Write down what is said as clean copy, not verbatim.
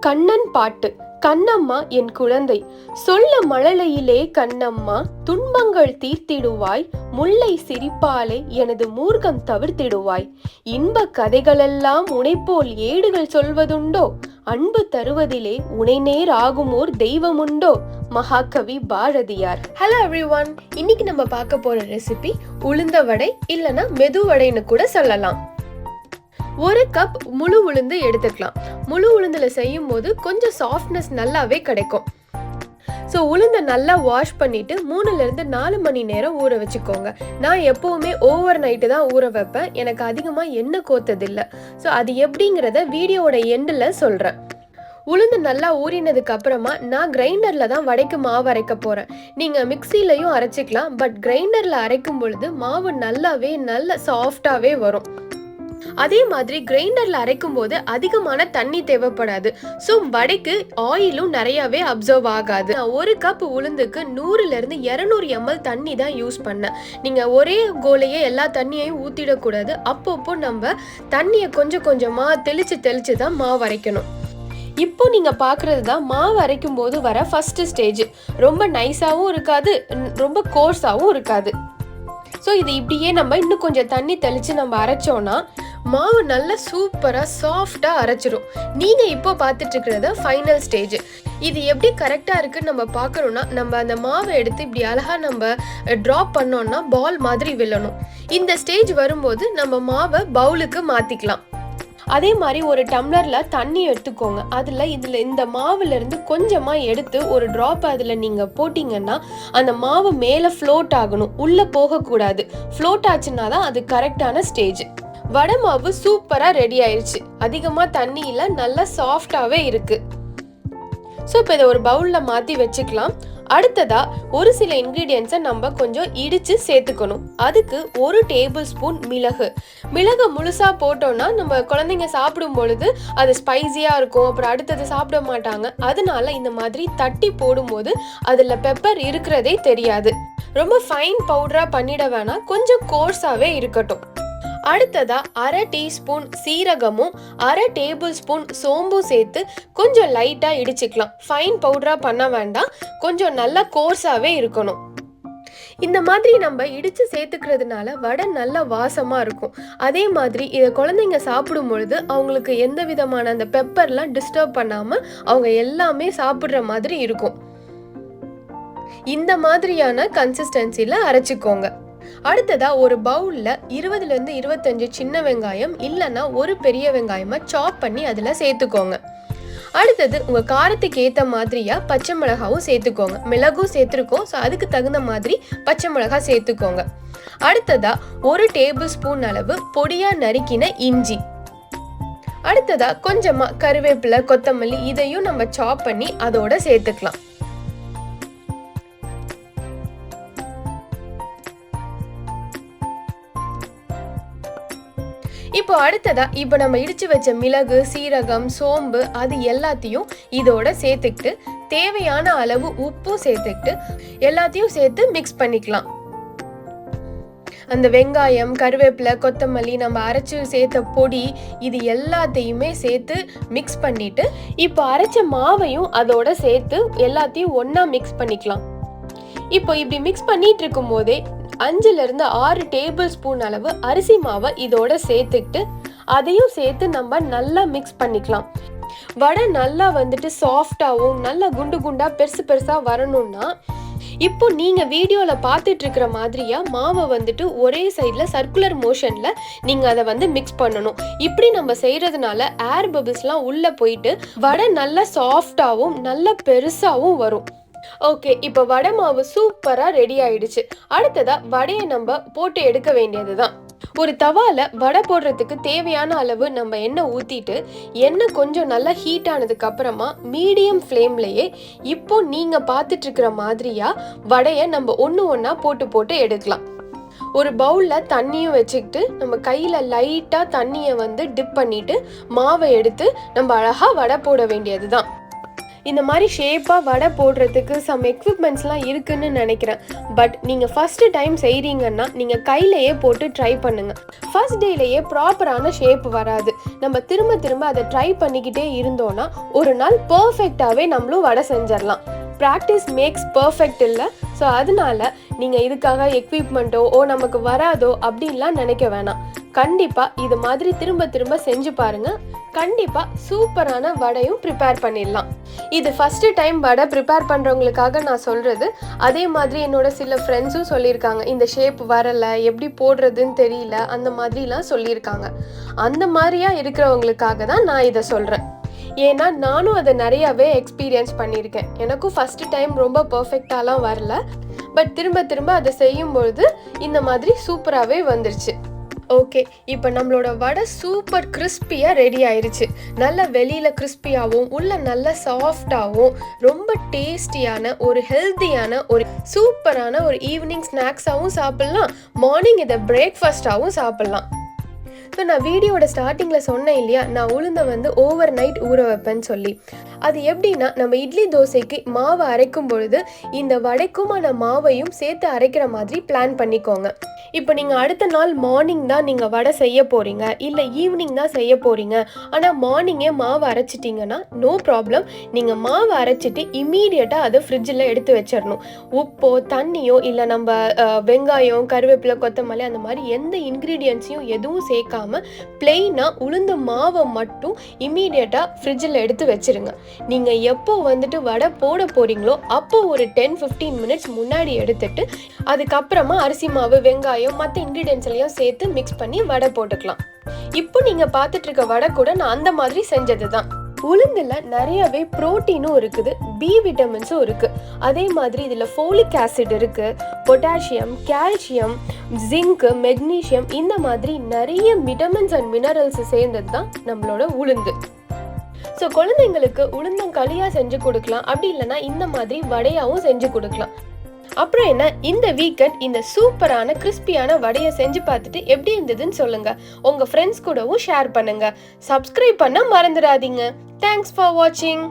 கண்ணன் பாட்டு. கண்ணம்மா என் குழந்தை, சொல்ல மழலையிலே கண்ணம்மா, துன்பங்கள் தீர்த்திடுவாய், முல்லை சிரிப்பாலே எனது மூர்க்கம் தவிர்த்திடுவாய், இன்ப கதைகளெல்லாம் உனைப்போல் ஏடுகள் சொல்வதுண்டோ, அன்பு தருவதிலே உனை நேர் ஆகுமோர் தெய்வமுண்டோ. மகாகவி பாரதியார். ஹலோ எவ்ரிவன், இன்னைக்கு நம்ம பார்க்க போற ரெசிபி உளுந்த வடை, இல்லைன்னா மெது வடைன்னு கூட சொல்லலாம். ஒரு கப் முழு உளுந்து எடுத்துக்கலாம். முழு உளுந்துல செய்யும் போது கொஞ்சம் சாஃப்ட்னஸ் நல்லாவே கிடைக்கும். ஸோ உளுந்தை நல்லா வாஷ் பண்ணிட்டு 3-4 மணி நேரம் ஊற வச்சுக்கோங்க. நான் எப்பவுமே ஓவர் நைட்டு தான் ஊற வைப்பேன். எனக்கு அதிகமாக எண்ணெய் கோத்ததில்லை. ஸோ அது எப்படிங்கிறத வீடியோவோட எண்டில் சொல்கிறேன். உளுந்து நல்லா ஊறினதுக்கு அப்புறமா நான் கிரைண்டரில் தான் வடைக்கு மாவு அரைக்க போகிறேன். நீங்கள் மிக்சிலையும் அரைச்சிக்கலாம். பட் கிரைண்டரில் அரைக்கும் பொழுது மாவு நல்ல சாஃப்டாகவே வரும். அதே மாதிரி கிரைண்டர்ல அரைக்கும் போது அதிகமான தண்ணி தேவைப்படாது. ஸோ வடைக்கு ஆயிலும் நிறையவே அப்சர்வ் ஆகாது. நான் 1 கப் உளுந்துக்கு 100-200 ml தண்ணி தான் யூஸ் பண்ணேன். நீங்க ஒரே கோலையே எல்லா தண்ணியையும் ஊத்திடக்கூடாது. அப்பப்போ நம்ம தண்ணியை கொஞ்சம் கொஞ்சமா தெளிச்சு தான் மாவு அரைக்கணும். இப்போ நீங்க பாக்குறது தான் மாவு அரைக்கும் போது வர ஃபர்ஸ்ட் ஸ்டேஜ். ரொம்ப நைஸாவும் இருக்காது, ரொம்ப கோர்ஸாவும் இருக்காது. ஸோ இது இப்படியே நம்ம இன்னும் கொஞ்சம் தண்ணி தெளித்து நம்ம அரைச்சோன்னா மாவு நல்லா சூப்பராக சாஃப்டாக அரைச்சிரும். நீங்கள் இப்போ பார்த்துட்டு இருக்கிறது ஃபைனல் ஸ்டேஜ். இது எப்படி கரெக்டாக இருக்குன்னு நம்ம பார்க்கணுன்னா நம்ம அந்த மாவை எடுத்து இப்படி அழகாக நம்ம ட்ராப் பண்ணோன்னா பால் மாதிரி விழணும். இந்த ஸ்டேஜ் வரும்போது நம்ம மாவை பவுலுக்கு மாற்றிக்கலாம். அதே மாதிரி ஒரு டம்ளரில் தண்ணி எடுத்துக்கோங்க. இதில் இந்த மாவுலேருந்து கொஞ்சமாக எடுத்து ஒரு ட்ராப் அதில் நீங்கள் போட்டிங்கன்னா அந்த மாவு மேலே ஃப்ளோட் ஆகணும், உள்ளே போகக்கூடாது. ஃப்ளோட் ஆச்சுன்னா தான் அது கரெக்டான ஸ்டேஜ். வடை மாவு சூப்பராக ரெடி ஆயிடுச்சு. அதிகமாக தண்ணியில் நல்லா சாஃப்டாகவே இருக்குது. ஸோ இப்போ இதை ஒரு பவுலில் மாற்றி வச்சுக்கலாம். அடுத்ததா ஒரு சில இன்க்ரீடியன்ஸை நம்ம கொஞ்சம் இடித்து சேர்த்துக்கணும். அதுக்கு 1 டேபிள் ஸ்பூன் மிளகு முழுசாக போட்டோன்னா நம்ம குழந்தைங்க சாப்பிடும் பொழுது அது ஸ்பைஸியாக இருக்கும். அப்புறம் அடுத்தது சாப்பிட மாட்டாங்க. அதனால இந்த மாதிரி தட்டி போடும்போது அதில் பெப்பர் இருக்கிறதே தெரியாது. ரொம்ப ஃபைன் பவுடராக பண்ணிட வேணாம், கொஞ்சம் கோர்ஸாகவே இருக்கட்டும். அடுத்ததா 1/2 டீஸ்பூன் சீரகமும் 1/2 டேபிள் ஸ்பூன் சோம்பும் சேர்த்து கொஞ்சம் லைட்டாக இடிச்சுக்கலாம். ஃபைன் பவுடராக பண்ண வேண்டாம், கொஞ்சம் நல்லா கோர்ஸாகவே இருக்கணும். இந்த மாதிரி நம்ம இடித்து சேர்த்துக்கிறதுனால வடை நல்ல வாசமாக இருக்கும். அதே மாதிரி இதை குழந்தைங்க சாப்பிடும் பொழுது அவங்களுக்கு எந்த விதமான அந்த பெப்பர்லாம் டிஸ்டர்ப் பண்ணாமல் அவங்க எல்லாமே சாப்பிட்ற மாதிரி இருக்கும். இந்த மாதிரியான கன்சிஸ்டன்சியில் அரைச்சிக்கோங்க. அடுத்ததா ஒரு பவுல்ல 20-25 சின்ன வெங்காயம் இல்லைன்னா ஒரு பெரிய வெங்காயமா சாப் பண்ணி அதில் சேர்த்துக்கோங்க. அடுத்தது உங்கள் காரத்துக்கு ஏற்ற மாதிரியா பச்சை மிளகாவும் சேர்த்துக்கோங்க. மிளகும் சேர்த்துருக்கோம், ஸோ அதுக்கு தகுந்த மாதிரி பச்சை மிளகாய் சேர்த்துக்கோங்க. அடுத்ததா 1 டேபிள் ஸ்பூன் அளவு பொடியாக நறுக்கின இஞ்சி. அடுத்ததா கொஞ்சமாக கருவேப்பிலை, கொத்தமல்லி இதையும் நம்ம சாப் பண்ணி அதோட சேர்த்துக்கலாம். இப்போ அடுத்ததா இப்போ நம்ம இடிச்சு வச்ச மிளகு, சீரகம், சோம்பு அது எல்லாத்தையும் இதோட சேர்த்துக்கிட்டு தேவையான அளவு உப்பும் சேர்த்துக்கிட்டு எல்லாத்தையும் சேர்த்து மிக்ஸ் பண்ணிக்கலாம். அந்த வெங்காயம், கருவேப்பிலை, கொத்தமல்லி, நம்ம அரைச்சு சேர்த்த பொடி இது எல்லாத்தையுமே சேர்த்து மிக்ஸ் பண்ணிட்டு இப்போ அரைச்ச மாவையும் அதோட சேர்த்து எல்லாத்தையும் ஒண்ணா மிக்ஸ் பண்ணிக்கலாம். இப்போ இப்படி மிக்ஸ் பண்ணிட்டு இருக்கும் போதே 5-6 டேபிள் ஸ்பூன் அளவு அரிசி மாவை இதோட சேர்த்துக்கிட்டு அதையும் சேர்த்து நம்ம நல்லா மிக்ஸ் பண்ணிக்கலாம். வடை நல்லா வந்துட்டு சாஃப்டாகவும் நல்லா குண்டு குண்டா பெருசா வரணும்னா இப்போ நீங்க வீடியோல பார்த்துட்டு இருக்கிற மாதிரியா மாவை வந்துட்டு ஒரே சைட்ல சர்க்குலர் மோஷன்ல நீங்க அதை வந்து மிக்ஸ் பண்ணணும். இப்படி நம்ம செய்யறதுனால ஏர் பபிள்ஸ்லாம் உள்ள போயிட்டு வடை நல்லா சாஃப்டாகவும் நல்லா பெருசாவும் வரும். ஓகே, இப்போ வடை மாவு சூப்பரா ரெடி ஆயிடுச்சு. அடுத்ததா வடையை நம்ம போட்டு எடுக்க வேண்டியதுதான். ஒரு தவால வடை போடுறதுக்கு தேவையான அளவு நம்ம எண்ணெய் ஊத்திட்டு எண்ணெய் கொஞ்சம் நல்லா ஹீட் ஆனதுக்கு அப்புறமா மீடியம் ஃப்ளேம்லயே இப்போ நீங்க பார்த்துட்டு இருக்கிற மாதிரியா வடையை நம்ம ஒண்ணா போட்டு எடுக்கலாம். ஒரு பவுல்ல தண்ணியும் வச்சுக்கிட்டு நம்ம கையில லைட்டா தண்ணியை வந்து டிப் பண்ணிட்டு மாவை எடுத்து நம்ம அழகா வடை போட வேண்டியதுதான். இந்த மாதிரி ஷேப்பாக வடை போடுறதுக்கு சம் எக்யூப்மெண்ட்ஸ்லாம் இருக்குன்னு நினைக்கிறேன். பட் நீங்கள் ஃபஸ்ட்டு டைம் செய்கிறீங்கன்னா நீங்கள் கையிலையே போட்டு ட்ரை பண்ணுங்கள். ஃபஸ்ட் டேலேயே ப்ராப்பரான ஷேப் வராது. நம்ம திரும்ப திரும்ப அதை ட்ரை பண்ணிக்கிட்டே இருந்தோன்னா ஒரு நாள் பர்ஃபெக்டாகவே நம்மளும் வடை செஞ்சிடலாம். ப்ராக்டிஸ் மேக்ஸ் பர்ஃபெக்ட் இல்லை. ஸோ அதனால நீங்கள் இதுக்காக எக்யூப்மெண்ட்டோ நமக்கு வராதோ அப்படின்லாம் நினைக்க வேணாம். கண்டிப்பாக இது மாதிரி திரும்ப திரும்ப செஞ்சு பாருங்கள். கண்டிப்பாக சூப்பரான வடையும் ப்ரிப்பேர் பண்ணிடலாம். இது ஃபஸ்ட்டு டைம் வடை ப்ரிப்பேர் பண்ணுறவங்களுக்காக நான் சொல்கிறது. அதே மாதிரி என்னோட சில ஃப்ரெண்ட்ஸும் சொல்லியிருக்காங்க, இந்த ஷேப் வரலை, எப்படி போடுறதுன்னு தெரியல, அந்த மாதிரிலாம் சொல்லியிருக்காங்க. அந்த மாதிரியாக இருக்கிறவங்களுக்காக தான் நான் இதை சொல்கிறேன். ஏன்னா நானும் அதை நிறையாவே எக்ஸ்பீரியன்ஸ் பண்ணியிருக்கேன். எனக்கும் ஃபஸ்ட்டு டைம் ரொம்ப பர்ஃபெக்டாலாம் வரல. பட் திரும்ப திரும்ப அதை செய்யும்பொழுது இந்த மாதிரி சூப்பராகவே வந்துருச்சு. ஓகே, இப்போ நம்மளோட வடை சூப்பர் கிறிஸ்பியாக ரெடி ஆயிடுச்சு. நல்ல வெளியில் கிறிஸ்பியாகவும் உள்ள நல்ல சாஃப்டாகவும் ரொம்ப டேஸ்டியான ஒரு ஹெல்த்தியான ஒரு சூப்பரான ஒரு ஈவினிங் ஸ்நாக்ஸாகவும் சாப்பிட்லாம், மார்னிங் இதை பிரேக்ஃபாஸ்ட்டாகவும் சாப்பிட்லாம். ஸோ நான் வீடியோட ஸ்டார்டிங்கில் சொன்னேன் இல்லையா, நான் உளுந்தை ஓவர் நைட் ஊற வைப்பேன்னு சொல்லி. அது எப்படின்னா, நம்ம இட்லி தோசைக்கு மாவை அரைக்கும் பொழுது இந்த வடைக்குமான மாவையும் சேர்த்து அரைக்கிற மாதிரி பிளான் பண்ணிக்கோங்க. இப்போ நீங்கள் அடுத்த நாள் மார்னிங் தான் நீங்கள் வடை செய்ய போகிறீங்க, இல்லை ஈவினிங் தான் செய்ய போகிறீங்க, ஆனால் மார்னிங்கே மாவு அரைச்சிட்டிங்கன்னா நோ ப்ராப்ளம். நீங்கள் மாவு அரைச்சிட்டு இம்மீடியட்டாக அதை ஃப்ரிட்ஜில் எடுத்து வச்சிடணும். உப்போ தண்ணியோ இல்லை நம்ம வெங்காயம், கருவேப்பிலை, கொத்தமல்லி அந்த மாதிரி எந்த இன்க்ரீடியன்ஸையும் எதுவும் சேர்க்காம பிளெயினாக உளுந்த மாவை மட்டும் இம்மீடியட்டாக ஃப்ரிட்ஜில் எடுத்து வச்சிருங்க. நீங்கள் எப்போ வடை போட போகிறீங்களோ அப்போ ஒரு 10-15 மினிட்ஸ் முன்னாடி எடுத்துட்டு அதுக்கப்புறமா அரிசி மாவு, வெங்காயம், மற்ற இன்க்ரீடியன்ஸ் எல்லாம் சேர்த்து மிக்ஸ் பண்ணி வடை போட்டுக்கலாம். இப்போ நீங்கள் பார்த்துட்டு இருக்க வடை கூட நான் அந்த மாதிரி செஞ்சது தான். உளுந்துல நிறையவே புரோட்டீனும் இருக்குது, பி விட்டமின்ஸும் இருக்கு. அதே மாதிரி இதில் ஃபோலிக் ஆசிட் இருக்கு, பொட்டாசியம், கால்சியம், ஜிங்க், மெக்னீஷியம், இந்த மாதிரி நிறைய விட்டமின்ஸ் அண்ட் மினரல்ஸ் சேர்ந்தது தான் நம்மளோட உளுந்து. ஸோ குழந்தைங்களுக்கு உளுந்தங்களியாக செஞ்சு கொடுக்கலாம், அப்படி இல்லைன்னா இந்த மாதிரி வடையாகவும் செஞ்சு கொடுக்கலாம். அப்புறம் என்ன, இந்த வீக்கெண்ட் இந்த சூப்பரான கிறிஸ்பியான வடையை செஞ்சு பார்த்துட்டு எப்படி இருந்ததுன்னு சொல்லுங்க. உங்க ஃப்ரெண்ட்ஸ் கூடவும் ஷேர் பண்ணுங்க. சப்ஸ்கிரைப் பண்ண மறந்துடாதீங்க. தேங்க்ஸ் ஃபார் வாட்சிங்.